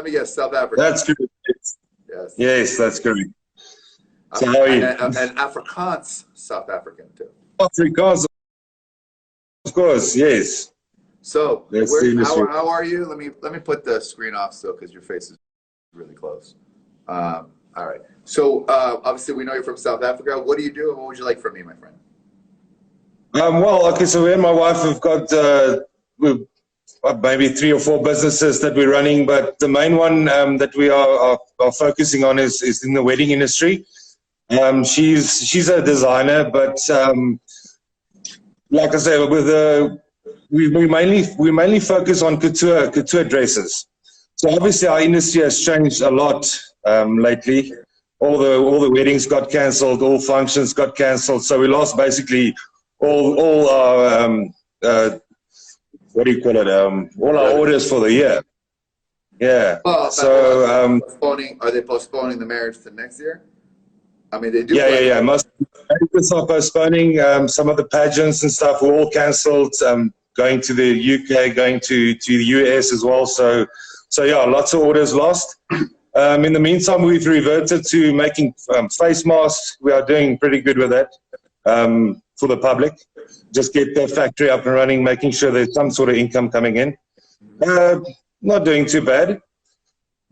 let me guess, South Africa. That's good. Yes. Yes, that's correct. So how are you? And Afrikaans South African too. Afrikaans, of course, yes. So That's the industry. how are you? Let me put the screen off still because your face is really close. All right. So obviously we know you're from South Africa. What do you do and what would you like from me, my friend? Well, okay, so me and my wife have got maybe 3 or 4 businesses that we're running, but the main one that we are focusing on is in the wedding industry. She's a designer, but like I say, we mainly focus on couture dresses. So obviously our industry has changed a lot lately. All the weddings got cancelled, all functions got cancelled. So we lost basically all our what do you call it? All our orders for the year. Yeah. Well, so are they postponing the marriage to next year? I mean, they do. Yeah. Most marriages are postponing. Some of the pageants and stuff were all cancelled. Going to the UK, going to the US as well. So yeah, lots of orders lost. In the meantime, we've reverted to making face masks. We are doing pretty good with that for the public. Just get the factory up and running, making sure there's some sort of income coming in. Not doing too bad.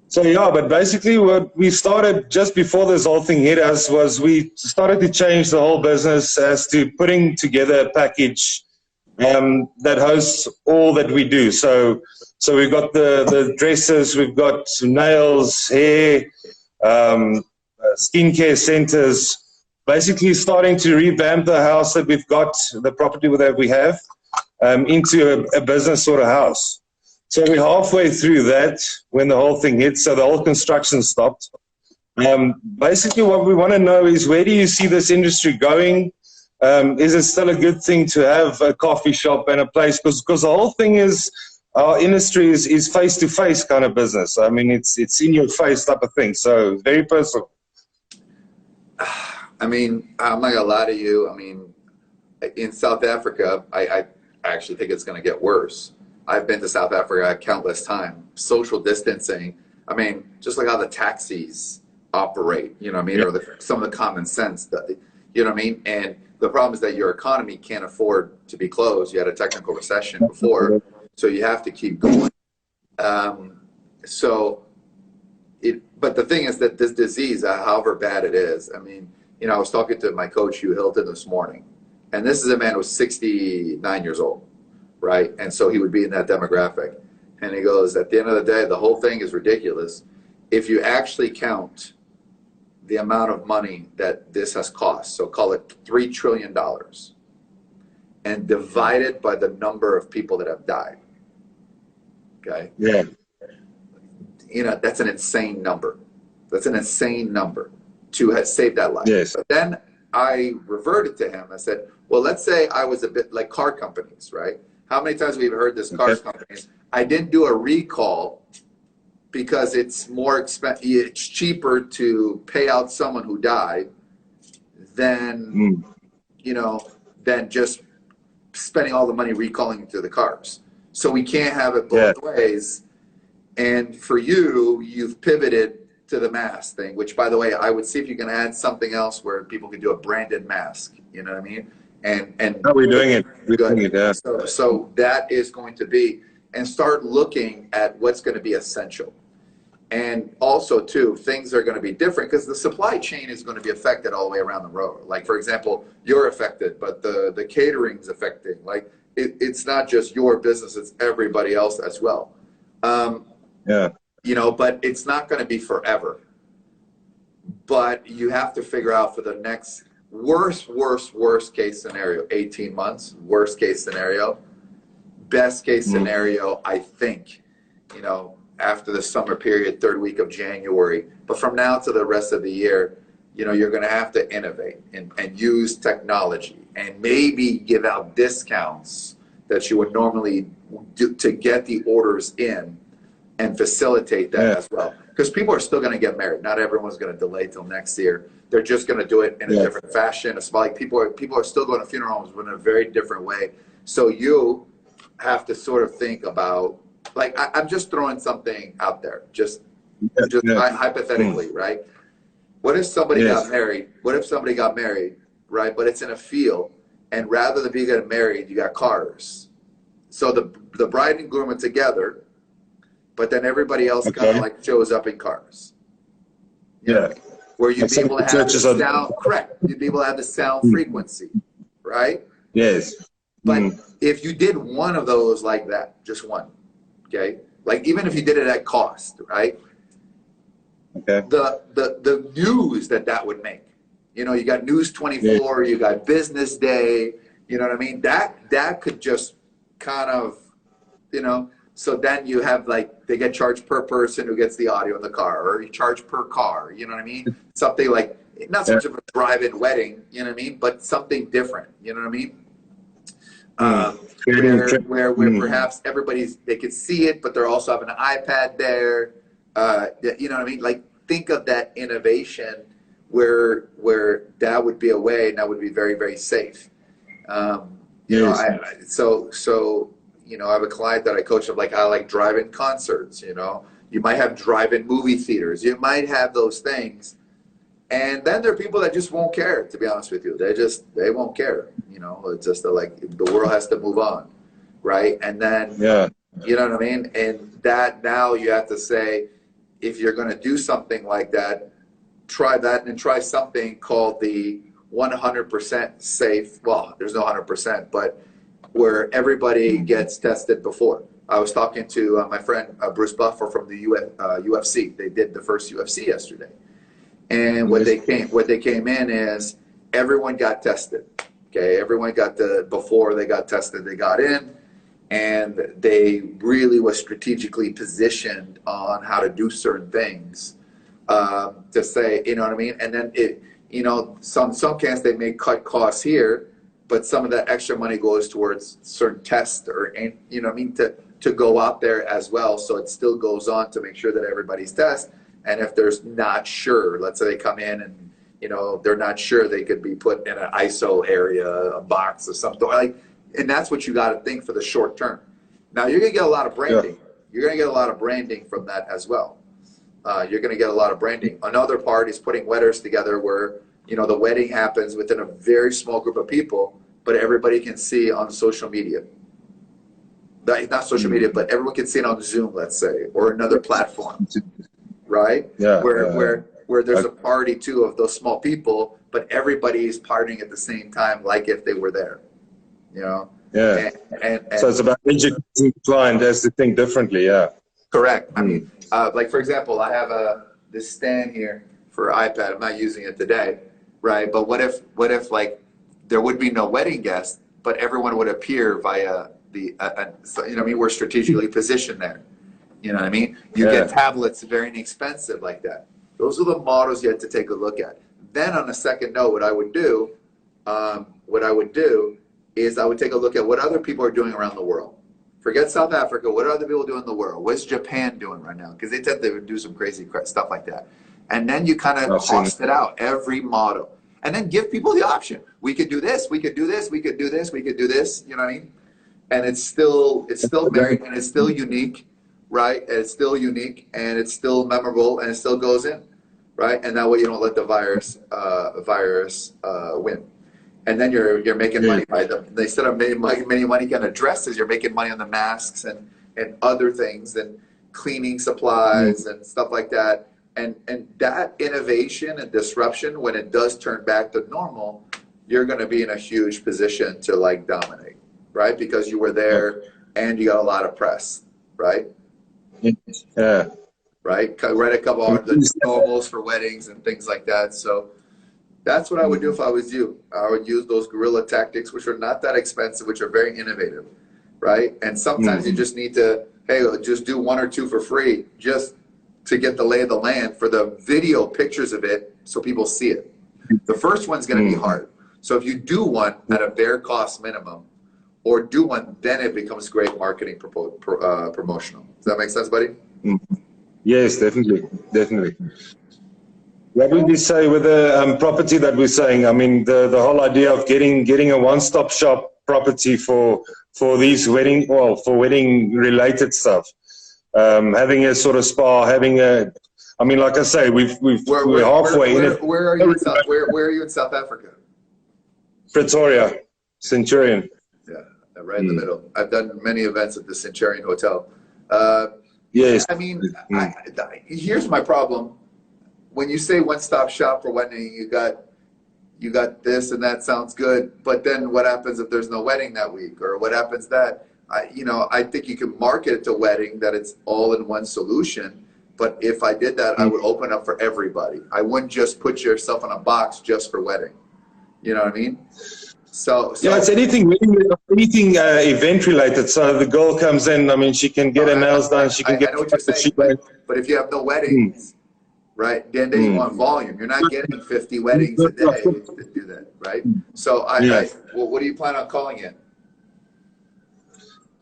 So yeah, but basically what we started just before this whole thing hit us was we started to change the whole business as to putting together a package that hosts all that we do. So we've got the dresses, we've got nails, hair, skincare centers, basically starting to revamp the house that we've got, the property that we have, into a business sort of house. So we're halfway through that when the whole thing hit, so the whole construction stopped. Basically what we want to know is, where do you see this industry going? Is it still a good thing to have a coffee shop and a place? Because the whole thing is, our industry is face-to-face kind of business. I mean, it's in your face type of thing, so very personal. I mean, I'm not gonna lie to you. I mean, in South Africa, I actually think it's gonna get worse. I've been to South Africa countless times. Social distancing. I mean, just like how the taxis operate, you know what I mean, Yeah. or some of the common sense that, you know what I mean. And the problem is that your economy can't afford to be closed. You had a technical recession before, so you have to keep going. But the thing is that this disease, however bad it is, I mean, you know, I was talking to my coach, Hugh Hilton, this morning, and this is a man who was 69 years old, right? And so he would be in that demographic. And he goes, at the end of the day, the whole thing is ridiculous. If you actually count the amount of money that this has cost, so call it $3 trillion, and divide it by the number of people that have died, okay? Yeah. You know, that's an insane number. That's an insane number to have saved that life. Yes. But then I reverted to him. I said, well, let's say I was a bit like car companies, right? How many times we've heard this, car companies? I didn't do a recall because it's more expensive. It's cheaper to pay out someone who died than, you know, than just spending all the money recalling to the cars. So we can't have it both ways. And for you, you've pivoted to the mask thing, which, by the way, I would see if you can add something else where people can do a branded mask. You know what I mean? And how are we doing it? We're doing it, yeah. So that is going to be, and start looking at what's going to be essential. And also, too, things are going to be different because the supply chain is going to be affected all the way around the road. Like, for example, you're affected, but the catering's affecting. Like, it's not just your business, it's everybody else as well. Yeah. You know, but it's not going to be forever. But you have to figure out for the next worst case scenario, 18 months, worst case scenario, best case scenario, I think, you know, after the summer period, third week of January. But from now to the rest of the year, you know, you're going to have to innovate and use technology and maybe give out discounts that you would normally do to get the orders in and facilitate that as well. Because people are still going to get married. Not everyone's going to delay till next year. They're just going to do it in a different fashion. It's like people are still going to funeral homes, but in a very different way. So you have to sort of think about like I'm just throwing something out there, just hypothetically, right? What if somebody got married? What if somebody got married, right? But it's in a field, and rather than being getting married, you got cars. So the bride and groom are together, but then everybody else kind of like shows up in cars. You know, where you'd be able to have the sound, correct. You'd be able to have the sound frequency, right? Yes. But if you did one of those like that, just one, okay? Like even if you did it at cost, right? Okay. The news that would make. You know, you got News 24, you got Business Day, you know what I mean? That could just kind of, you know, so then you have like, they get charged per person who gets the audio in the car, or you charge per car, you know what I mean? Something like, not so much of a drive-in wedding, you know what I mean? But something different, you know what I mean? Where perhaps they could see it, but they're also having an iPad there, you know what I mean? Like, think of that innovation where that would be a way, and that would be very, very safe. You know, so you know, I have a client that I coach of, like, I like drive-in concerts, you know. You might have drive-in movie theaters. You might have those things. And then there are people that just won't care, to be honest with you. They won't care, you know. It's just like the world has to move on, right? And then, you know what I mean? And that now you have to say, if you're going to do something like that, try that and try something called the 100% safe. Well, there's no 100%, but where everybody gets tested before. I was talking to my friend Bruce Buffer from the UFC. They did the first UFC yesterday. And what they came in is everyone got tested. Okay, everyone got before they got tested, they got in, and they really was strategically positioned on how to do certain things to say, you know what I mean? And then you know, some camps they may cut costs here, but some of that extra money goes towards certain tests or, you know what I mean, to go out there as well. So it still goes on to make sure that everybody's tested. And if there's not sure, let's say they come in and, you know, they're not sure, they could be put in an ISO area, a box or something like, and that's what you got to think for the short term. Now you're going to get a lot of branding. You're going to get a lot of branding from that as well. You're going to get a lot of branding. Another part is putting wedders together where, you know, the wedding happens within a very small group of people, but everybody can see on social media. Not social media, but everyone can see it on Zoom, let's say, or another platform. Right? Where there's a party too of those small people, but everybody's partying at the same time, like if they were there. You know? And so it's about educating the client as to think differently. Correct. I mean, like for example, I have this stand here for iPad. I'm not using it today, right? But what if like there would be no wedding guests, but everyone would appear via you know what I mean? We're strategically positioned there. You know what I mean? You get tablets very inexpensive like that. Those are the models you have to take a look at. Then on a second note, what I would do is I would take a look at what other people are doing around the world. Forget South Africa. What are other people doing in the world? What's Japan doing right now? Because they tend to do some crazy stuff like that. And then you kind of cost it out, every model. And then give people the option. We could do this, we could do this, we could do this, we could do this. You know what I mean? And it's still married and it's still unique. Right? And it's still unique and it's still memorable and it still goes in, right? And that way you don't let the virus win. And then you're making money by them. Instead of making money on the dresses, you're making money on the masks and other things and cleaning supplies and stuff like that. And that innovation and disruption, when it does turn back to normal, you're going to be in a huge position to like dominate, right? Because you were there and you got a lot of press, right? Right? Write a couple of the normals for weddings and things like that. So that's what I would do if I was you. I would use those guerrilla tactics, which are not that expensive, which are very innovative, right? And sometimes you just need to, hey, just do one or two for free, just to get the lay of the land for the video pictures of it so people see it. The first one's going to be hard. So if you do one at a bare cost minimum, or do one, then it becomes great marketing promotional. Does that make sense, buddy? Yes, definitely. What would you say with the property that we're saying? I mean, the whole idea of getting a one-stop shop property for for these wedding, well, for wedding related stuff. Having a sort of spa, having a, I mean, like I say, we're halfway in it. Where are you in South? Where are you in South Africa? Pretoria, Centurion. Yeah, right in the middle. I've done many events at the Centurion Hotel. Yes. I mean, here's my problem. When you say one-stop shop for wedding, you got this and that sounds good, but then what happens if there's no wedding that week, or what happens that? I think you can market it to wedding that it's all in one solution. But if I did that, I would open up for everybody. I wouldn't just put yourself in a box just for wedding. You know what I mean? So yeah, it's anything event related. So the girl comes in, I mean, she can get her nails done, she can get. I know what you're saying, but if you have no weddings, right? Then you want volume. You're not getting 50 weddings a day to do that, right? So well, what do you plan on calling it?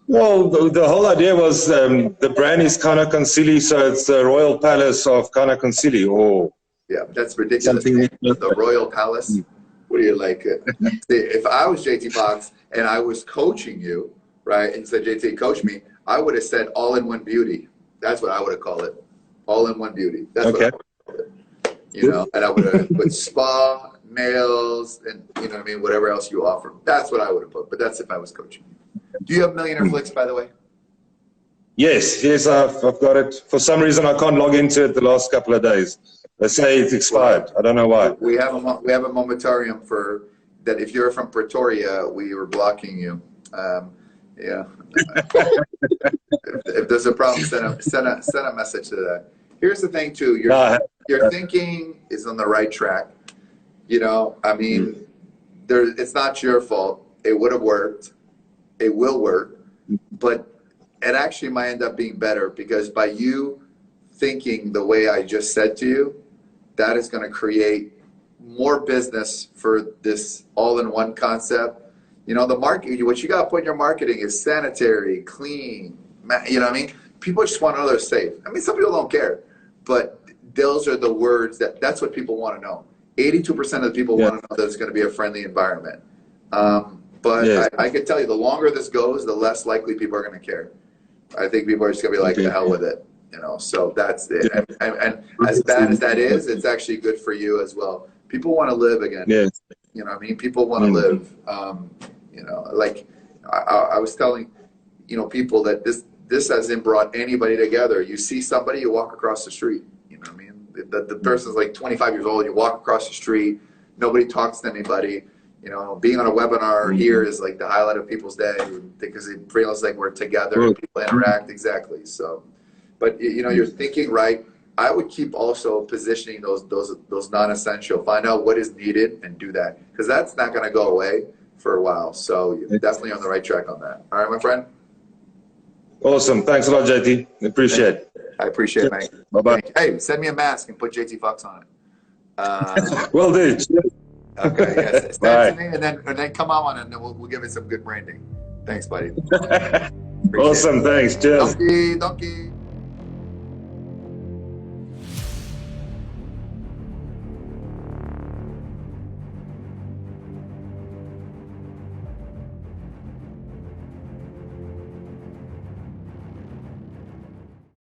Well, the whole idea was the brand is Kanakonsili, so it's the Royal Palace of Kanakonsili. Oh, yeah, that's ridiculous. The Royal Palace. What do you like? If I was JT Foxx and I was coaching you, right, and said, JT, coach me, I would have said all-in-one beauty. That's what I would have called it. All-in-one beauty. That's what I would have called it. You know, and I would have put spa, nails, and you know what I mean, whatever else you offer. That's what I would have put. But that's if I was coaching you. Do you have Millionaire Flicks, by the way? Yes, I've got it. For some reason, I can't log into it the last couple of days. They say it's expired. I don't know why. We have a momentarium for that. If you're from Pretoria, we were blocking you. Yeah. if there's a problem, send a message to that. Here's the thing, too. Your thinking is on the right track. You know, I mean, it's not your fault. It would have worked. It will work, but it actually might end up being better because by you thinking the way I just said to you, that is going to create more business for this all-in-one concept. You know, the market, what you got to put in your marketing is sanitary, clean. You know what I mean? People just want to know they're safe. I mean, some people don't care, but those are the words that's what people want to know. 82% of the people want to know that it's going to be a friendly environment. But I can tell you, the longer this goes, the less likely people are going to care. I think people are just going to be like, the hell with it. You know, so that's it. And as bad as that is, it's actually good for you as well. People want to live again. Yes. You know what I mean? People want to live. You know, like I was telling, you know, people that this hasn't brought anybody together. You see somebody, you walk across the street. You know what I mean? The person's like 25 years old. You walk across the street. Nobody talks to anybody. You know, being on a webinar here is like the highlight of people's day because it feels like we're together and people interact. Exactly. So, but you know, you're thinking right. I would keep also positioning those non-essential. Find out what is needed and do that because that's not going to go away for a while. So you're definitely on the right track on that. All right, my friend. Awesome. Thanks a lot, JT. Appreciate it. I appreciate it, man. Bye-bye. Hey, send me a mask and put JT Foxx on it. Will do. Okay, yes. Send it to me and then come on and then we'll give it some good branding. Thanks, buddy. Awesome, thanks. Cheers. Donkey.